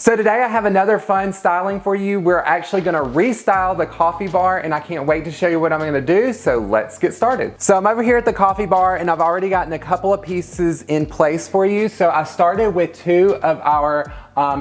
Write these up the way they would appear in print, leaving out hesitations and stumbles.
So today I have another fun styling for you. We're actually gonna restyle the coffee bar and I can't wait to show you what I'm gonna do, so let's get started. So I'm over here at the coffee bar and I've already gotten a couple of pieces in place for you. So I started with two of our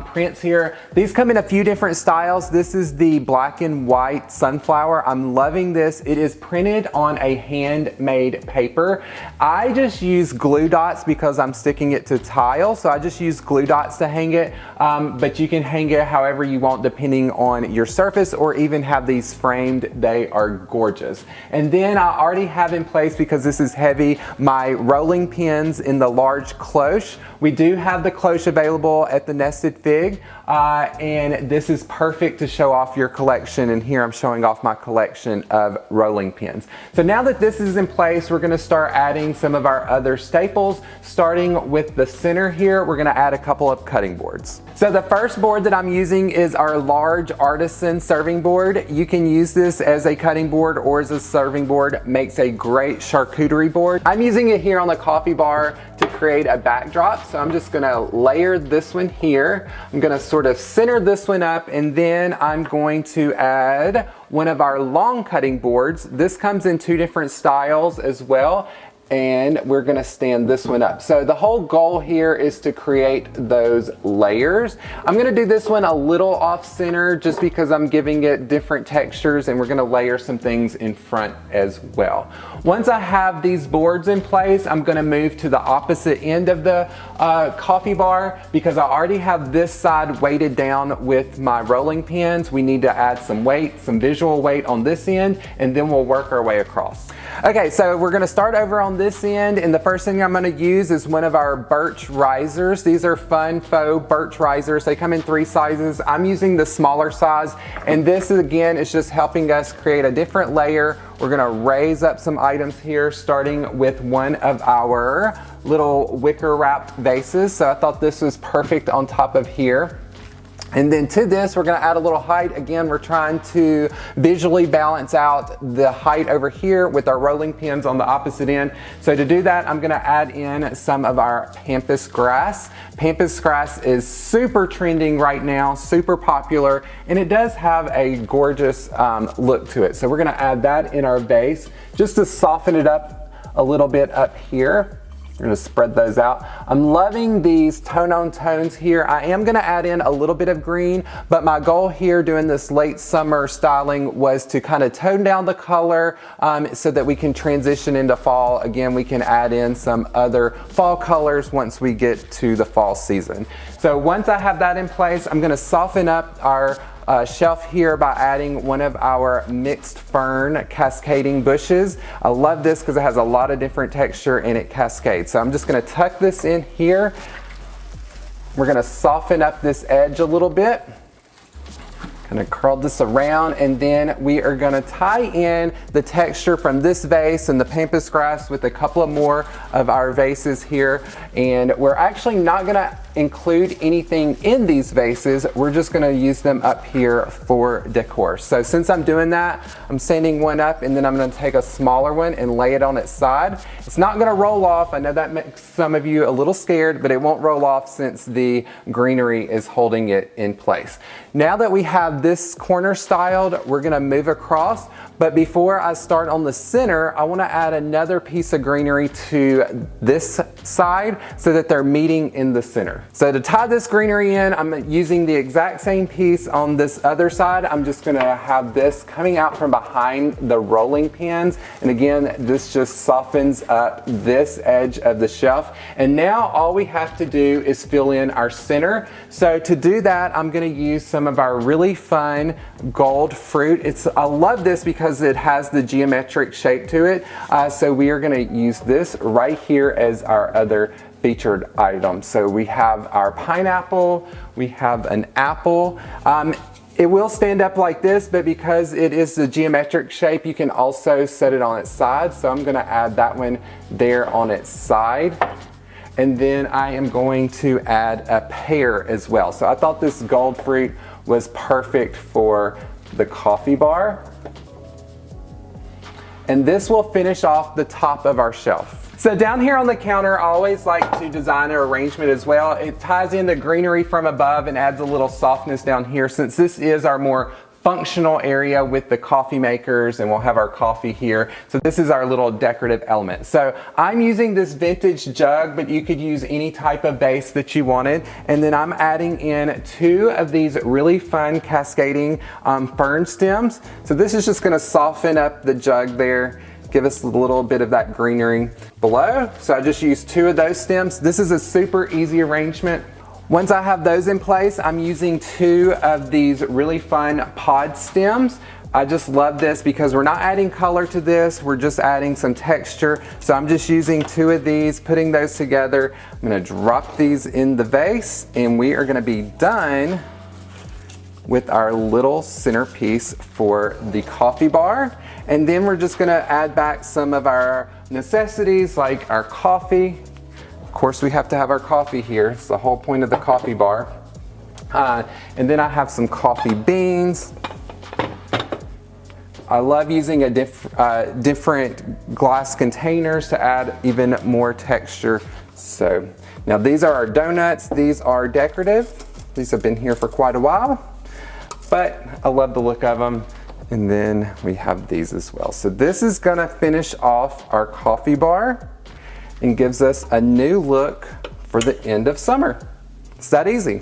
prints here. These come in a few different styles. This is the black and white sunflower. I'm loving this. It is printed on a handmade paper. I just use glue dots because I'm sticking it to tile, so I just use glue dots to hang it, but you can hang it however you want depending on your surface, or even have these framed. They are gorgeous. And then I already have in place, because this is heavy, my rolling pins in the large cloche. We do have the cloche available at the Nested Fig, and this is perfect to show off your collection. And here I'm showing off my collection of rolling pins. So now that this is in place, we're gonna start adding some of our other staples. Starting with the center here, we're gonna add a couple of cutting boards. So the first board that I'm using is our large artisan serving board. You can use this as a cutting board or as a serving board. Makes a great charcuterie board. I'm using it here on the coffee bar to create a backdrop. So I'm just gonna layer this one here. I'm gonna sort of center this one up, and then I'm going to add one of our long cutting boards. This comes in two different styles as well, and we're gonna stand this one up. So the whole goal here is to create those layers. I'm gonna do this one a little off center just because I'm giving it different textures, and we're gonna layer some things in front as well. Once I have these boards in place, I'm gonna move to the opposite end of the coffee bar, because I already have this side weighted down with my rolling pins. We need to add some weight, some visual weight on this end, and then we'll work our way across. Okay, so we're gonna start over on this end, and the first thing I'm gonna use is one of our birch risers. These are fun faux birch risers. They come in three sizes. I'm using the smaller size, and this again is just helping us create a different layer. We're gonna raise up some items here, starting with one of our little wicker wrapped vases. So I thought this was perfect on top of here. And then to this, we're gonna add a little height. Again, we're trying to visually balance out the height over here with our rolling pins on the opposite end. So to do that, I'm gonna add in some of our pampas grass. Pampas grass is super trending right now, super popular, and it does have a gorgeous look to it. So we're gonna add that in our base just to soften it up a little bit up here. We're gonna spread those out. I'm loving these tone-on tones here. I am gonna add in a little bit of green, but my goal here doing this late summer styling was to kind of tone down the color so that we can transition into fall. Again, we can add in some other fall colors once we get to the fall season. So once I have that in place, I'm gonna soften up our shelf here by adding one of our mixed fern cascading bushes. I love this because it has a lot of different texture and it cascades. So I'm just gonna tuck this in here. We're gonna soften up this edge a little bit. Gonna curl this around, and then we are gonna tie in the texture from this vase and the pampas grass with a couple of more of our vases here. And we're actually not gonna include anything in these vases. We're just gonna use them up here for decor. So since I'm doing that, I'm standing one up, and then I'm gonna take a smaller one and lay it on its side. It's not gonna roll off. I know that makes some of you a little scared, but it won't roll off since the greenery is holding it in place. Now that we have this corner styled, we're gonna move across. But before I start on the center, I wanna add another piece of greenery to this side so that they're meeting in the center. So to tie this greenery in, I'm using the exact same piece on this other side. I'm just gonna have this coming out from behind the rolling pins. And again, this just softens up this edge of the shelf. And now all we have to do is fill in our center. So to do that, I'm gonna use some of our really fun gold fruit. I love this because it has the geometric shape to it. So we are gonna use this right here as our other featured item. So we have our pineapple, we have an apple. It will stand up like this, but because it is the geometric shape, you can also set it on its side. So I'm gonna add that one there on its side. And then I am going to add a pear as well. So I thought this gold fruit was perfect for the coffee bar. And this will finish off the top of our shelf. So down here on the counter, I always like to design an arrangement as well. It ties in the greenery from above and adds a little softness down here, since this is our more functional area with the coffee makers, and we'll have our coffee here. So this is our little decorative element. So I'm using this vintage jug, but you could use any type of base that you wanted. And then I'm adding in 2 of these really fun cascading fern stems. So this is just gonna soften up the jug there, give us a little bit of that greenery below. So I just used 2 of those stems. This is a super easy arrangement. Once I have those in place, I'm using 2 of these really fun pod stems. I just love this because we're not adding color to this, we're just adding some texture. So I'm just using 2 of these, putting those together. I'm gonna drop these in the vase, and we are gonna be done with our little centerpiece for the coffee bar. And then we're just gonna add back some of our necessities like our coffee. Of course, we have to have our coffee here. It's the whole point of the coffee bar. And then I have some coffee beans. I love using a different glass containers to add even more texture. So now these are our donuts. These are decorative. These have been here for quite a while, but I love the look of them. And then we have these as well. So this is gonna finish off our coffee bar and gives us a new look for the end of summer. It's that easy.